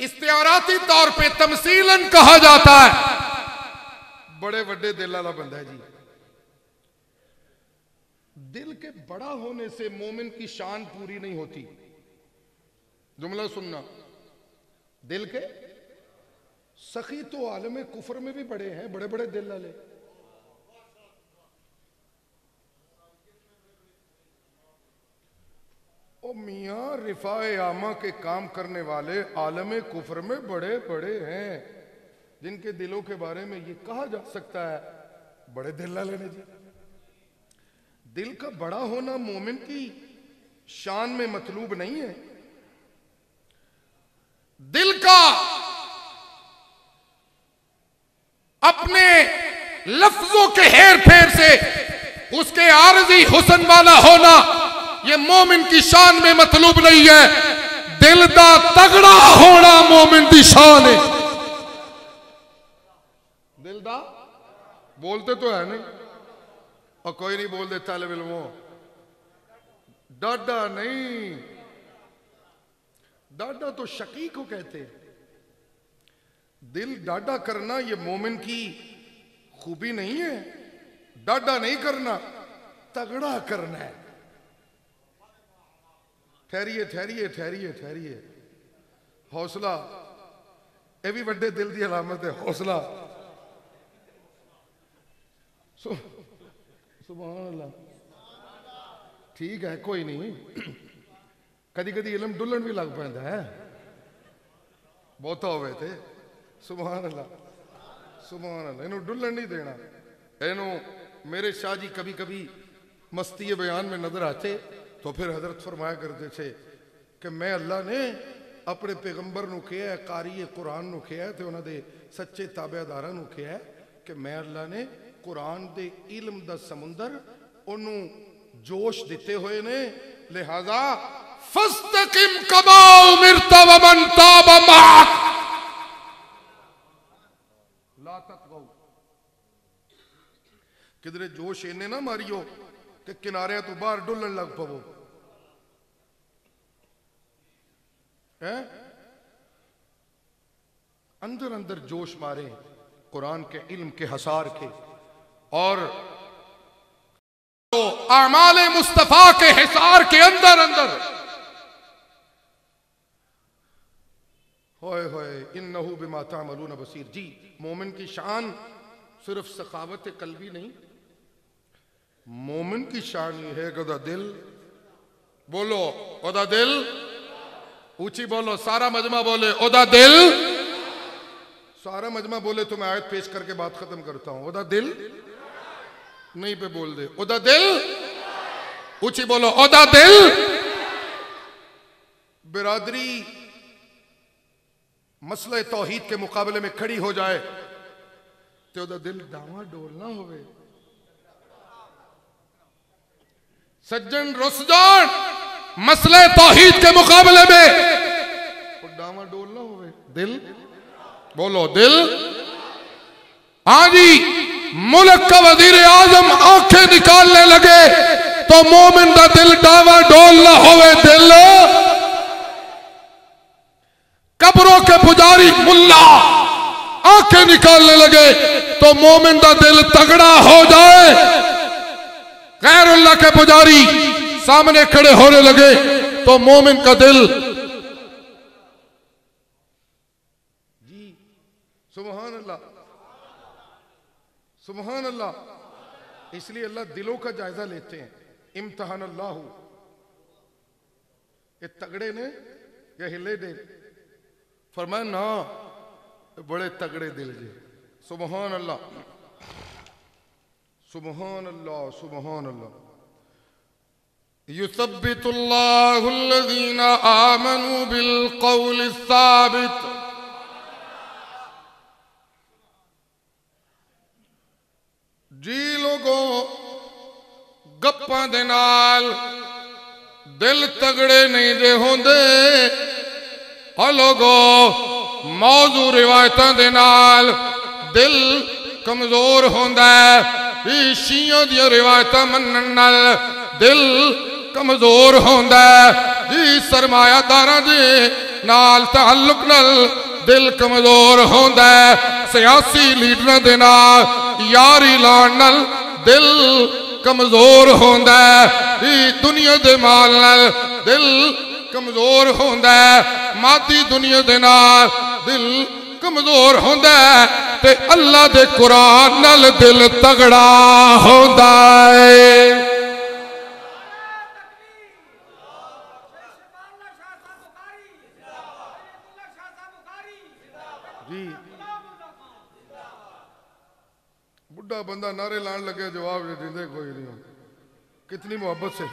इस्तियाराती तौर पे तमसीलन कहा जाता है, बड़े बड़े दिल वाला बंदा है जी। दिल के बड़ा होने से मोमिन की शान पूरी नहीं होती। जुमला सुनना, दिल के सखी तो आलम कुफर में भी बड़े हैं, बड़े बड़े दिल वाले। ओ मियां रिफाए आमा के काम करने वाले आलम कुफर में बड़े बड़े हैं, जिनके दिलों के बारे में ये कहा जा सकता है बड़े दिल वाले ने जी। दिल का बड़ा होना मोमिन की शान में मतलूब नहीं है। दिल का अपने लफ्जों के हेर फेर से उसके आरजी हुस्न वाला होना ये मोमिन की शान में मतलूब नहीं है। दिल दा तगड़ा होना मोमिन की शान है। दिल दा बोलते तो है नहीं, और कोई नहीं बोल देता तालिब इल्मों, डाडा नहीं, डाडा तो शकी को कहते हैं। दिल डाडा करना ये मोमिन की खूबी नहीं है। डाडा नहीं करना, तगड़ा करना है। ठहरिए ठहरिए ठहरिए ठहरिए, हौसला, ये भी बड़े दिल की अलामत है, हौसला। सुभान अल्लाह, ठीक है कोई नहीं, कदी कदी इलम डुलन भी लग पैंदा है। बहुत हुए थे। सुभान अल्लाह, सुभान अल्लाह। इन्हों डुलन नहीं देना। इन्हों मेरे शाह जी कभी कभी मस्ती बयान में नजर आते तो फिर हजरत फरमाया करते थे कि मैं अल्लाह ने अपने पैगंबर नूं कहा है, कारी कुरान नूं कहा है, तो उन्होंने सच्चे ताबेदारां नूं कहा है कि मैं अल्लाह ने कुरान दे इल्म दा समुंदर उन्हों जोश दिते हुए ने, लिहाजा फस्तकिम कमा उमिरता व मन ताब माक ला ततगौ। किधरे जोश इन्ने ना मारियो कि किनारे तो बाहर डुलन लग पवो है। अंदर अंदर जोश मारे कुरान के इल्म के हसार के, और तो आमाले मुस्तफा के हिसार के अंदर अंदर होए होए इन्नहु बिमा तामलून बसीर। जी, मोमिन की शान सिर्फ सखावत कल्बी नहीं, मोमिन की शान ये है कि ओदा दिल, बोलो ओदा दिल, ऊंची बोलो, सारा मजमा बोले ओदा दिल। सारा मजमा बोले तो मैं आयत पेश करके बात खत्म करता हूं। ओदा दिल नहीं पे बोल दे, ओदा दिल, ऊंची बोलो ओदा दिल। बिरादरी मसले तौहीद के मुकाबले में खड़ी हो जाए तो ओदा दिल डावा डोल ना होवे। सज्जन रुस जान मसले तौहीद के मुकाबले में डावा डोल ना होवे। दिल, बोलो दिल। हाँ जी, मुल्क का वजीर आजम आंखें निकालने लगे तो मोमिन का दिल डावा डोल ना होवे। दिल, कब्रों के पुजारी मुल्ला आंखें निकालने लगे तो मोमिन का दिल तगड़ा हो जाए। गैरुल्लाह के पुजारी सामने खड़े होने लगे तो मोमिन का दिल, जी सुभान अल्लाह, सुभान अल्लाह। इसलिए अल्लाह दिलों का जायजा लेते हैं। इम्तिहान अल्लाह, ये तगड़े ने या हिले दे, फरमाया ना बड़े तगड़े दिल जे। सुभान अल्लाह, सुभान अल्लाह, सुभान अल्लाह। युसब्बितुल्लाहुल्लज़ीना आमनू बिल क़ौलि साबित। जी लोगों, गप्पां दे नाल दिल तगड़े नहीं जे होंदे। और लोगों, मौजू रिवायतां दे नाल दिल कमजोर होंदा है। शियों दी रिवायतां मनन नाल दिल कमजोर होंदा है। जी सरमायादारां दे नाल ताल्लुक नाल दिल कमजोर होंदा है। सियासी लीडरां दे नाल यारी लाण नाल दिल कमजोर होंदा है। दुनिया दे माल नाल दिल कमजोर होंदा है। मादी दुनिया दे नाल दिल कमजोर होंदा है ते अल्लाह दे कुरान नाल दिल तगड़ा होंदा है। जी बुढ़ा बंदा नारे लान लगे, जवाब देंदे कोई नहीं। कितनी मोहब्बत से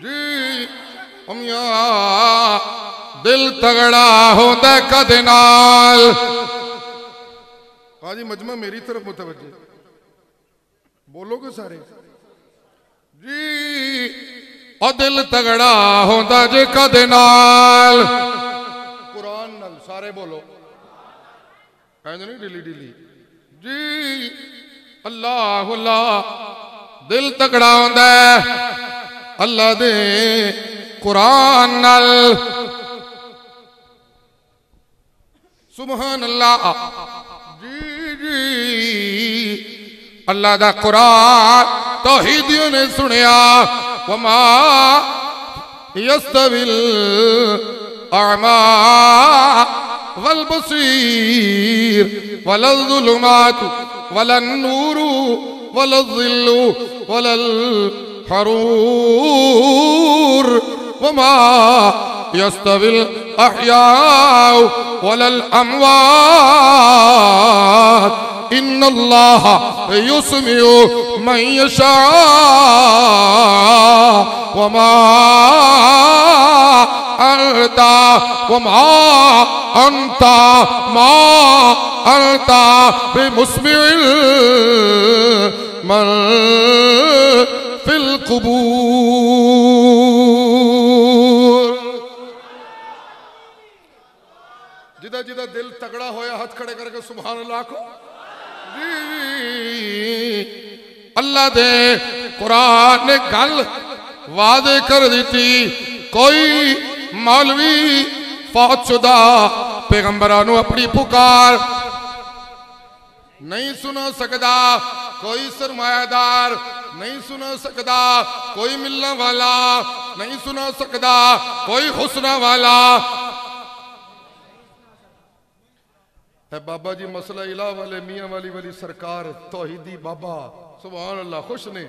जी अमिया दिल तगड़ा होंदा कदे नाल। हाँ जी, मजमा मेरी तरफ मुतवज्जे, बोलोगे सारे जी। और दिल तगड़ा होंदा जे कदे नाल, कुरान नाल। सारे बोलो, ऐसे नहीं डिली डिली जी। अल्लाह अल्लाह, दिल तगड़ा होंदा है अल्लाह दे कुरान नाल। सुभान अल्लाह जी जी। अल्लाह दा कुरान तौहीदियों ने सुनिया, वमा यस्तविल अमा वल बसीर वलल ज़ुलुमात वलन नूरू वलज़िल्लु वलल हरूर वमा यस्तविल अहयाउ वलल अमवात इन्नल्लाह युस्मिउ मन यशा वमा अंता मा अंता बिमुस्मिइल मन फिल कुबूर। जिदा जिदा दिल तगड़ा होया हाथ खड़े करके सुभान अल्लाह को। अल्लाह दे कुरान ने गल वादे कर दी थी, कोई मौलवी फौजशुदा पैगंबरां नूं अपनी पुकार नहीं सुना सकता, कोई सरमायादार नहीं सुना सकता, कोई मिलने वाला नहीं सुना सकता, कोई हुस्ना वाला है। बाबा जी मसला इला वाले मियाँ वाली सरकार तौहीदी बाबा सुभान अल्लाह खुश ने,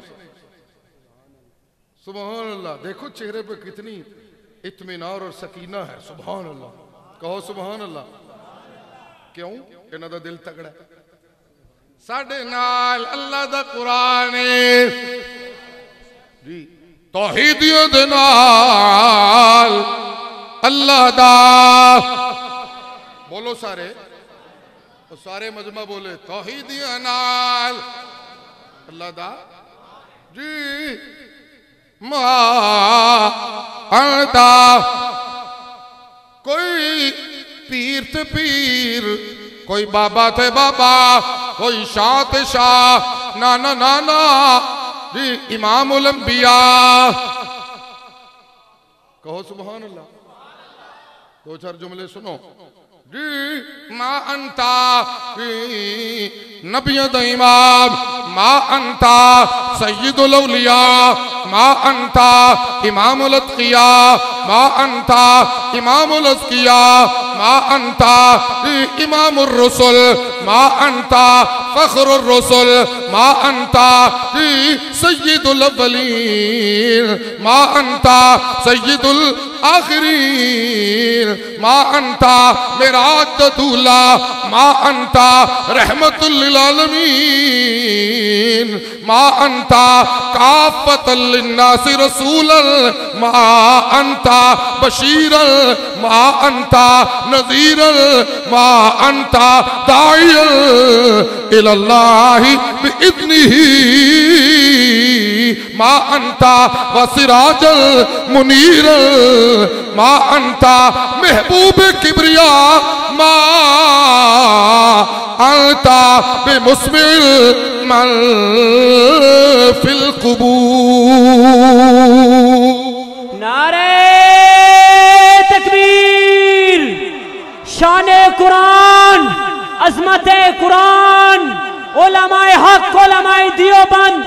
सुभान अल्लाह। देखो चेहरे पे कितनी इत्मीनान और सकीना है, सुभान अल्लाह। कहो सुभान अल्लाह। क्यों? इन्हां दा दिल तगड़ा है। साडे नाल अल्लाह दा कुरान जी, तौहीदियों दे नाल अल्लाह दा, बोलो सारे, तो सारे मजमा बोले तौहीदियों नाल अल्लाह दा जी मानता। कोई पीर थे पीर, कोई बाबा थे बाबा, कोई शाह थे शाह, नाना नाना जी इमामुल अंबिया। कहो सुभान अल्लाह। दो चार जुमले सुनो जी। मा अंता नबियों दा इमाम, मा अंता सय्यिदुल औलिया, मा अंता इमामुल अत्किया, मा अंता इमामुल अस्किया, मा अंता इमामुर रसूल, मा अंता फखरुर रसूल, मा अंता सय्यिदुल अव्वलीन, मा अंता सय्यिदुल आखिरीन, मा अंता मिराज दूला, मा अंता रहमतुल लिल आलमीन, मा अंता काफतल लिन्नास रसूलन, मा अंता बशीरन, मा अंता नज़ीरन, मा अंता दाइयन इलल्लाहि बिइज़्निही, मा अंता वसिराजल मुनीरन, मा अंता महबूब किब्रिया, मा अंता बिमुस्मिल मन फिल कुबूर। नारे तकबीर, शाने कुरान, अज़मते कुरान, उलमाए हक, उलमाए दियोबंद,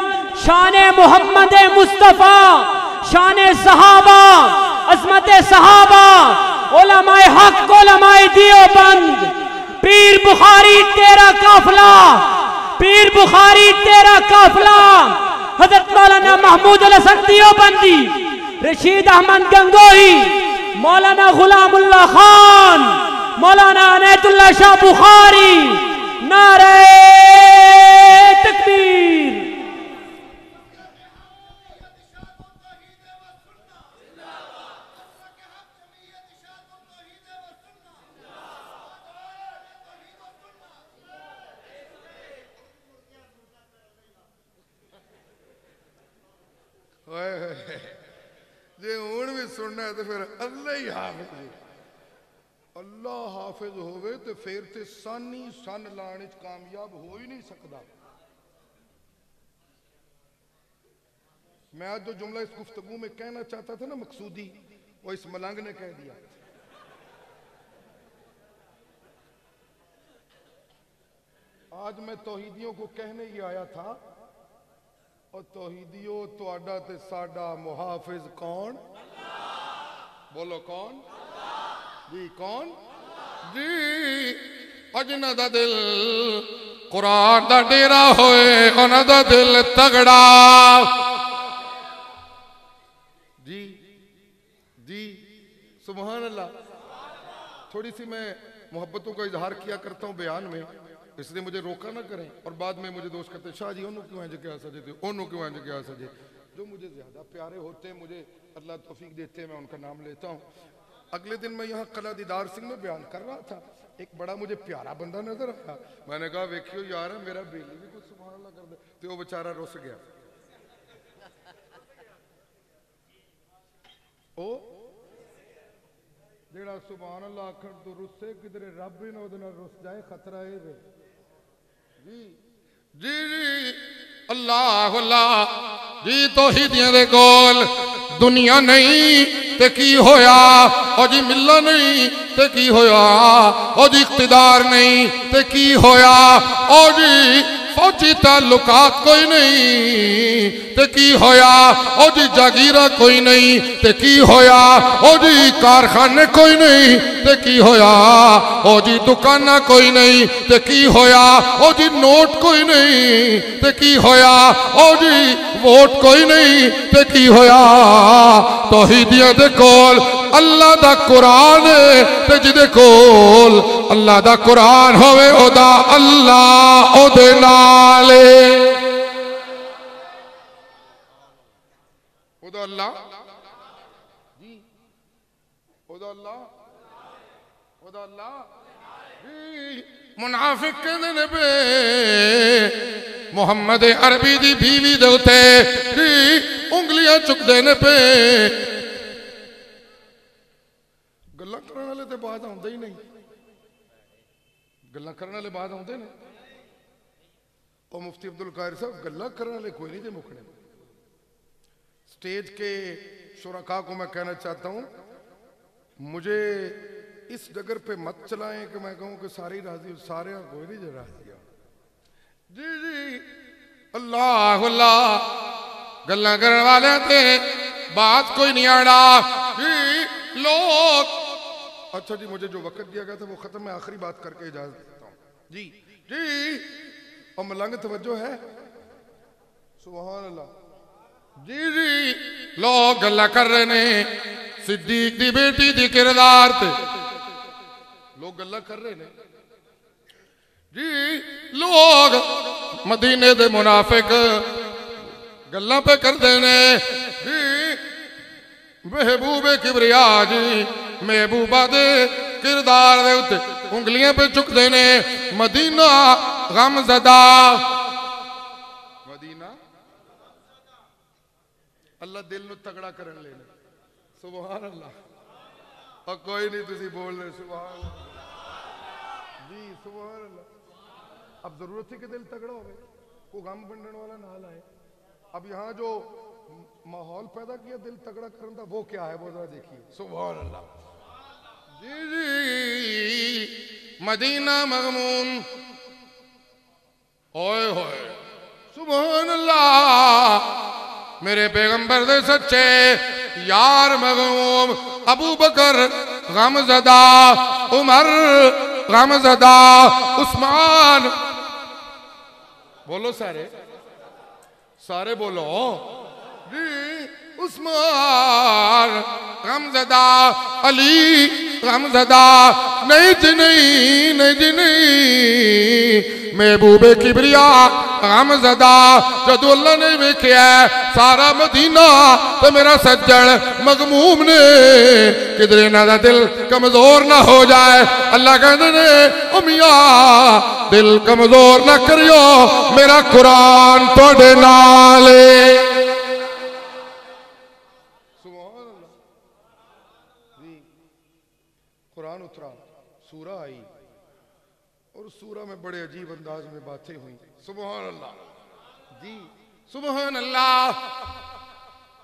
शाने मोहम्मद मुस्तफ़ा, शाने सहाबा, अज़मते सहाबा, उलमाए हक, उलमाए दियोबंद। पीर बुखारी तेरा काफिला, पीर बुखारी तेरा काफिला, हज़रत मौलाना महमूद अल-हसन दियोबंदी, रशीद अहमद गंगोही, मौलाना गुलामुल्लाह खान, मौलाना अनैतुल्लाह शाह बुखारी। नारे तकबीर। जे हूं भी सुनना है तो फिर अल्लाह ही हाफिज है। अल्लाह हाफिज होवे तो फिर ते सानी सन लाने कामयाब हो ही नहीं सकता। मैं आज जो जुमला इस गुफ्तगू में कहना चाहता था ना मकसूदी, वो इस मलंग ने कह दिया। आज मैं तौहीदियों को कहने ही आया था, और तौहीदियों तुहाडा ते साडा मुहाफिज कौन? बोलो कौन? जी कौन? जी जिन्हां दा दिल कुरान दा डेरा होए उन्हां दा दिल तगड़ा। जी जी सुभान अल्लाह। थोड़ी सी मैं मोहब्बतों का इजहार किया करता हूँ बयान में, इसलिए मुझे रोका ना करें और बाद में मुझे दोस्त कहते शाह जी ओनू क्यों इंज क्या सजे थे, ओनू क्यों इंज क्या सजे। जो मुझे ज्यादा प्यारे होते हैं, मुझे अल्लाह तौफीक देते हैं, मैं उनका नाम लेता हूँ। अगले दिन मैं यहाँ कला दीदार सिंह में बयान कर रहा था, एक बड़ा मुझे प्यारा बंदा नजर आया। मैंने कहा वेखियो यार मेरा बेली भी कुछ सुभान अल्लाह कर दे, तो वो बेचारा रुस गया। ओ जेड़ा सुभान अल्लाह आखण तो रुसे किधरे रब ही ना उहदे नाल रुस जाए, खतरा है वे। जी जी जी अल्लाह अल्लाह जी तौहीदियां दे कोल दुनिया नहीं ते की होया, ओ जी मिला नहीं ते की होया, ओ जी इख्तिदार नहीं ते की होया, ओ जी फौजी ताल्लुकात कोई नहीं ते की होया, ओ जी जागीरा कोई नहीं ते की होया, ओ जी कारखाने कोई नहीं ते की होया, ओ जी दुकाना कोई नहीं ते की होया, ओ जी नोट कोई नहीं ते की होया, ओ जी वोट कोई नहीं ते की होया। तौहीदियां दे कोल अल्लाह दा कुरान ते जिदे कोल अल्लाह दा कुरान होवे ओदा अल्लाह ओदे नाल ओदा अल्लाह जी ओदा अल्लाह ओदा अल्लाह जी। मुनाफिक कहंदे ने बे मुहम्मद अरबी दी बीवी दे उत्ते उंगलियां चुकदे ने पे। गल्लां करन वाले ते बात आउंदे ही नहीं, गल्लां करन वाले बात आउंदे ने। और मुफ्ती अब्दुल कादिर साहब गल्लां करन वाले कोई नहीं थे मुकने। स्टेज के शुरका को मैं कहना चाहता हूं, मुझे इस डगर पे मत चलाएं कि मैं कहूं कि सारी राजी, सारे कोई नहीं जरा जी जी अल्लाह अल्लाह। गल्लां करन वाले ते बात कोई नहीं आड़ा जी लोग। अच्छा जी मुझे जो वक्त दिया गया था वो खत्म, मैं आखिरी बात करके इजाजत देता हूं जी जी। और मलंग तवज्जो है सुभान अल्लाह जी जी। लोग गल्ला कर रहे ने सिद्दीक दी बेटी दी किरदार ते, लोग गल्ला कर रहे ने जी। लोग मदीने दे मुनाफिक गल्ला पे करते ने जी। महबूबे किबरिया जी महबूबा दे किरदार दे उत्ते उंगलियां पे चुकते ने। मदीना गमज़दा, मदीना अल्लाह दिल नू तगड़ा करन लेने सुभान अल्लाह। और कोई नहीं तुसी बोल रहे सुभान जी सुभान अल्लाह। अब जरूरत थी कि दिल तगड़ा हो, को गम बंटने वाला ना लाए। अब यहाँ जो माहौल पैदा किया दिल तगड़ा करने का वो क्या है वो जरा देखिए सुभान अल्लाह जी जी। मदीना मगमून ओए होए सुभान अल्लाह। मेरे पैगंबर दे सच्चे यार मगमूम अबू बकर गमज़दा, उमर गमज़दा, उस्मान बोलो सारे सारे बोलो जी। उस्मान गमज़दा, अली गमज़दा, नहीं जी नहीं नहीं जी नहीं। महबूबे किबरिया गमज़दा। जदों अल्लाह ने वेख्या सारा मदीना तो मेरा सज्जन मगमूम ने किधरे इन्हां दा दिल कमजोर ना हो जाए, अल्लाह कहते ने ओ मियां दिल कमजोर ना करियो, मेरा कुरान तुहाडे नाल है। कुरान उतरा, सूरा आई और सूरा में बड़े अजीब अंदाज में बातें हुई सुभान अल्लाह जी सुभान अल्लाह।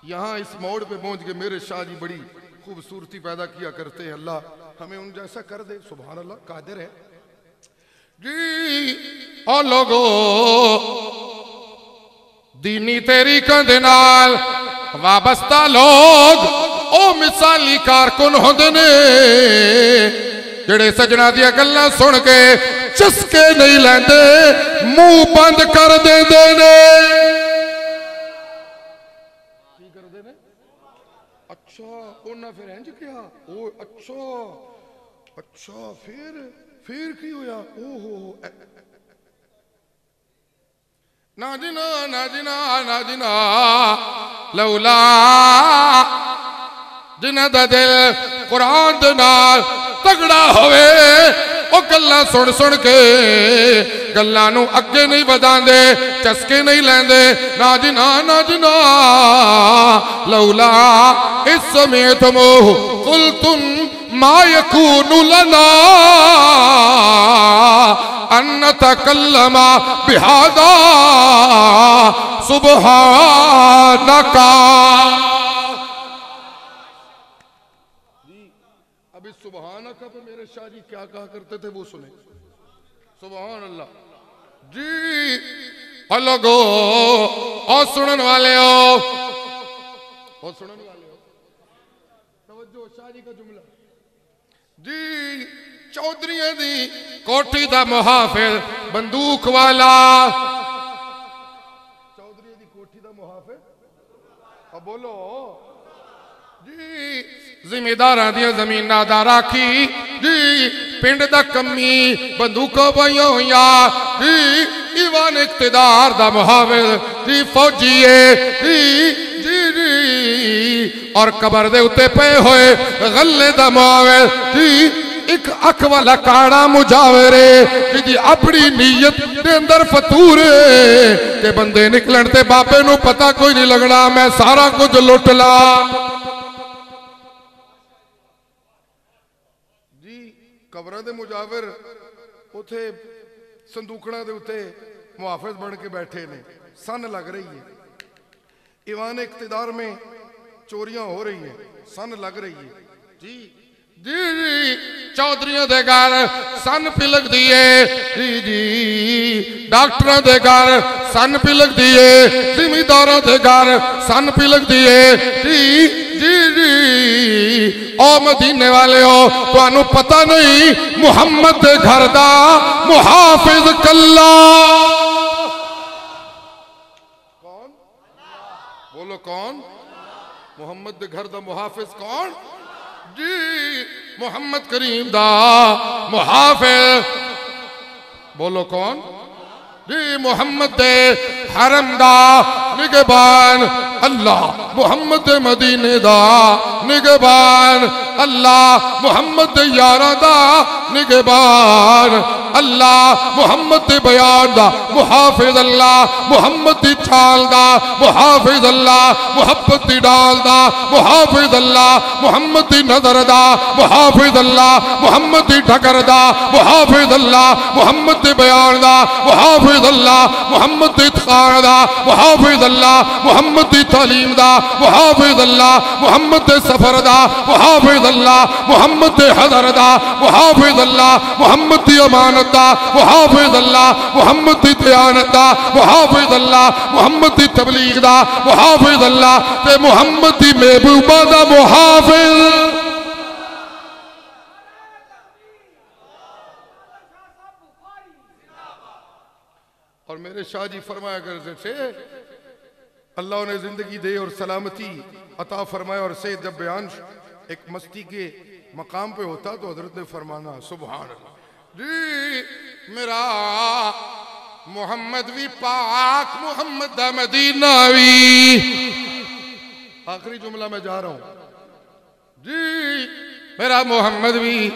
यहाँ इस मोड़ पे पहुंच के मेरे शाह जी बड़ी खूबसूरती पैदा किया करते हैं। अल्लाह हमें उन जैसा कर दे सुभान अल्लाह, कादिर है जी। और लोगों दीनी तेरी कंधे नाल वाबस्ता लोग ओ मिसाली कारकुन होंदे ने जेड़े सजना दियां गल्लां सुन के चस्के नहीं लेंदे, मुंह बंद कर देंदे ने। की करदे ने? अच्छा उन्हें फिर इंज कहा, ओ अच्छा अच्छा फिर की होया? ओहो नाजिना नाजिना नाजिना लौला जिन्हां दा दिल कुरान दे नाल तगड़ा होवे, ओ गल्लां सुन सुन के गल्लां नूं अगे नहीं वधांदे, चस्के नहीं लैंदे। नाजिना नाजिना लौला इस समेतमोह कुल्तुम मा यकूनु लना अन नतकल्लमा बिहादा सुब्हानका। अभी सुब्हानका पे मेरे शाह जी क्या कहा करते थे वो सुने। सुभान अल्लाह जी। लोगो और सुनन वाले हो, और सुनन वाले हो, तवज्जो शाह जी का जुमला जी। चौधरियों दी कोठी दा मुहाफिज बंदूक वाला, चौधरी दी कोठी दा मुहाफिज, अब बोलो जी। जिमीदारां दी ज़मीनां दा राखी जी, पिंड दा कमी बंदूकों पाइया होइया जी। ईवान इक्तदार दा मुहाफिज जी, फौजी है जी जी जी। और कबर दे उत्ते पे होए गल्ले दा मुहाफिज जी, एक अख वाला काड़ा मुजावरे जी। अपनी नीयत के अंदर फतूर के बंदे निकलन ते बाबे नू पता कोई नहीं लगना, मैं सारा कुछ लुट ला जी। कबरां दे मुजावर उथे संदूकड़ा दे उत्ते मुहाफिज बन के बैठे ने, सन लग रही है। ईवान इक्तदार में चोरियां हो रही है, सन लग रही है जी जी जी। चौधरियों दे घर सन पिलक दिए जी जी। डॉक्टरों दे घर सन पिलक दिए, जिमीदारों दे घर सन पिलक दिए जी जी जी। ओ मदीने वाले हो, तुहानू पता नहीं मुहम्मद दे घर दा मुहाफिज कल्ला कौन? बोलो कौन? मुहम्मद दे घर दा मुहाफिज कौन जी? मुहम्मद करीम दा मुहाफिज। बोलो कौन जी? मुहम्मद दे हरम दा निगहबान अल्लाह, मुहम्मद दे मदीने दा निगहबान अल्लाह, मुहम्मद दे यारां दा निगहबान अल्लाह, मुहम्मद दे बयान दा मुहाफिज अल्लाह, मुहम्मद दी चाल दा मुहाफिज अल्लाह, मुहब्बत दी डाल दा मुहाफिज अल्लाह, मुहम्मद दी नजर दा मुहाफिज अल्लाह, मुहम्मद दी ढकर दा मुहाफिज अल्लाह, मुहम्मद दे बयान दा मुहाफिज अल्लाह, मुहम्मद दी इत्क़ान दा मुहाफिज अल्लाह, मुहम्मद दी तालीम दा मुहाफिज अल्लाह, मुहम्मद दे सफर दा मुहाफिज अल्लाह, मुहम्मद दे हज़र दा मुहाफिज अल्लाह, मुहम्मद दी अमानत दा मुहाफिज अल्लाह, मुहम्मद दी दयानत दा मुहाफिज अल्लाह, मुहम्मद दी तबलीग दा मुहाफिज अल्लाह, ते मुहम्मद दी महबूबा दा मुहाफिज। और मेरे शाह जी फरमाया करते थे, अल्लाह ने जिंदगी दे और सलामती अता फरमाया और से जब बयान एक मस्ती के मकाम पे होता तो हजरत ने फरमाना सुभान अल्लाह जी। मेरा मोहम्मद भी पाक, मोहम्मद दा मदीना भी। आखिरी जुमला मैं जा रहा हूं जी। मेरा मोहम्मद भी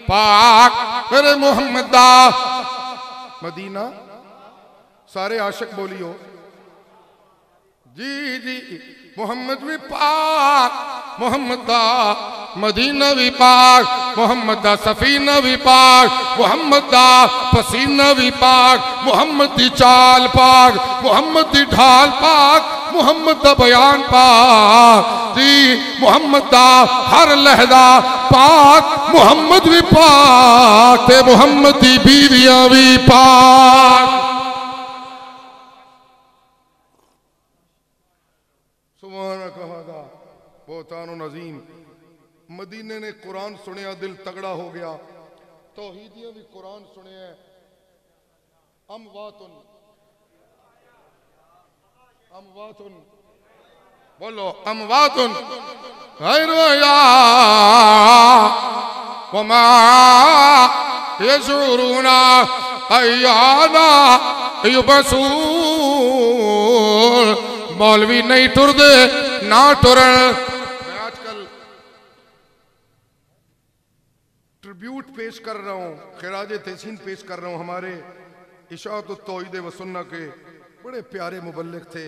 पाक, मेरे मोहम्मद दा मदीना। सारे आशिक बोलियो जी जी। मोहम्मद भी पाक, मोहम्मद दा मदीना भी पाक, मोहम्मद दा सफीना भी पाक, मोहम्मद दा पसीना भी पाक, मोहम्मद दी चाल पाक, मोहम्मद दी ढाल पाक, मोहम्मद दा बयान पाक जी। मोहम्मद दा हर लहदा पाक, मोहम्मद भी पाक, ते मोहम्मद दी बीवियां भी पाक। नज़ीम मदीने ने कुरान सुनिया, दिल तगड़ा हो गया। तौहीदियां भी कुरान सुनिया, अमवातुन अमवातुन बोलो अमवातुन गैरु या वमा यशुरूना अय्याना युबसूर। मौलवी नहीं टुरदे ना टुरन। मैं आजकल ट्रिब्यूट पेश कर रहा हूँ, खिराज तहसीन पेश कर रहा हूँ। हमारे इशाअत तौहीद व सुन्नह के बड़े प्यारे मुबल्लिग थे,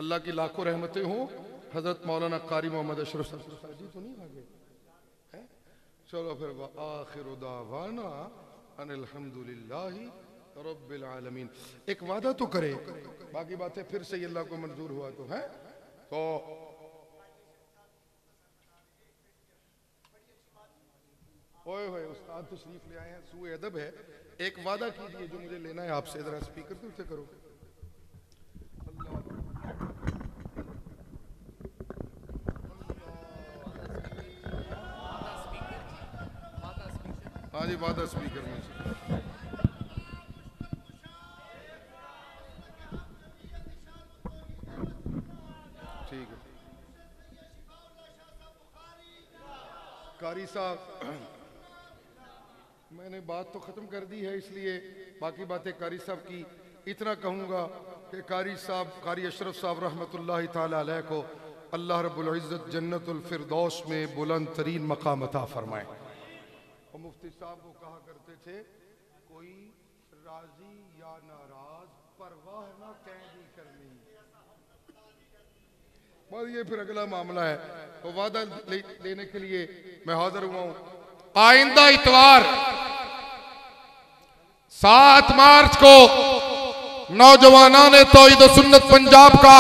अल्लाह की लाखों रहमतें हों, हजरत मौलाना कारी मोहम्मद अशरफ साहब जी तो नहीं आगे हैं? चलो फिर आखिर दावाना अनिल हम्दुलिल्लाहि रब्बिल आलमीन। एक वादा तो करे, बाकी बातें फिर से अल्लाह को मंजूर हुआ तो है। तो ओए होए उस्ताद तशरीफ ले आए हैं, सूए अदब है। एक वादा कीजिए जो मुझे लेना है आपसे, जरा स्पीकर तो उसे करो। हाँ जी, वादा स्पीकर में ठीक है। कारी साहब, मैंने बात तो ख़त्म कर दी है, इसलिए बाकी बातें कारी साहब की। इतना कहूँगा कि कारी साहब, कारी अशरफ साहब रहमतुल्लाहि ताला अलैह को अल्लाह रब्बुल इज़्ज़त जन्नतुल फिरदौस में बुलंद तरीन मकाम अता फरमाए। और मुफ्ती साहब वो कहा करते थे, कोई राजी या नाराज परवाह ना कैदी करनी। बस ये फिर अगला मामला है। तो वादा लेने के लिए मैं हाजिर हुआ हूँ। आइंदा इतवार 7 मार्च को नौजवानान तौहीद सुन्नत पंजाब का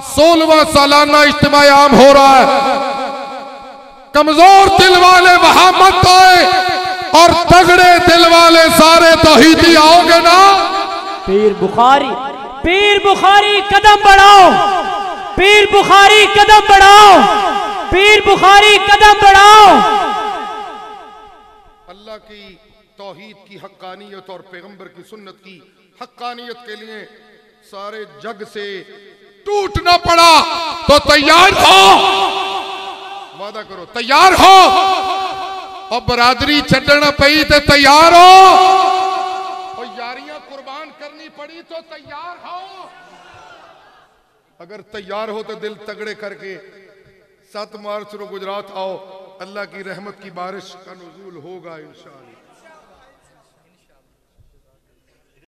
16वां सालाना इज्तिमा आम हो रहा है। कमजोर दिल वाले वहां मत आए और तगड़े दिल वाले सारे तौहीदी आओगे ना। पीर बुखारी कदम बढ़ाओ, पीर बुखारी कदम बढ़ाओ, पीर बुखारी कदम बढ़ाओ। अल्लाह की तौहीद की हक्कानियत और पैगंबर की सुन्नत की हक्कानियत के लिए सारे जग से टूटना पड़ा तो तैयार हो। वादा करो तैयार हो। और बरादरी छड़ना पई तो तैयार हो। और यारियां कुर्बान करनी पड़ी तो तैयार हो। अगर तैयार हो तो दिल तगड़े करके 7 मार्च को गुजरात आओ। अल्लाह की रहमत की बारिश का नुज़ूल होगा इंशाअल्लाह।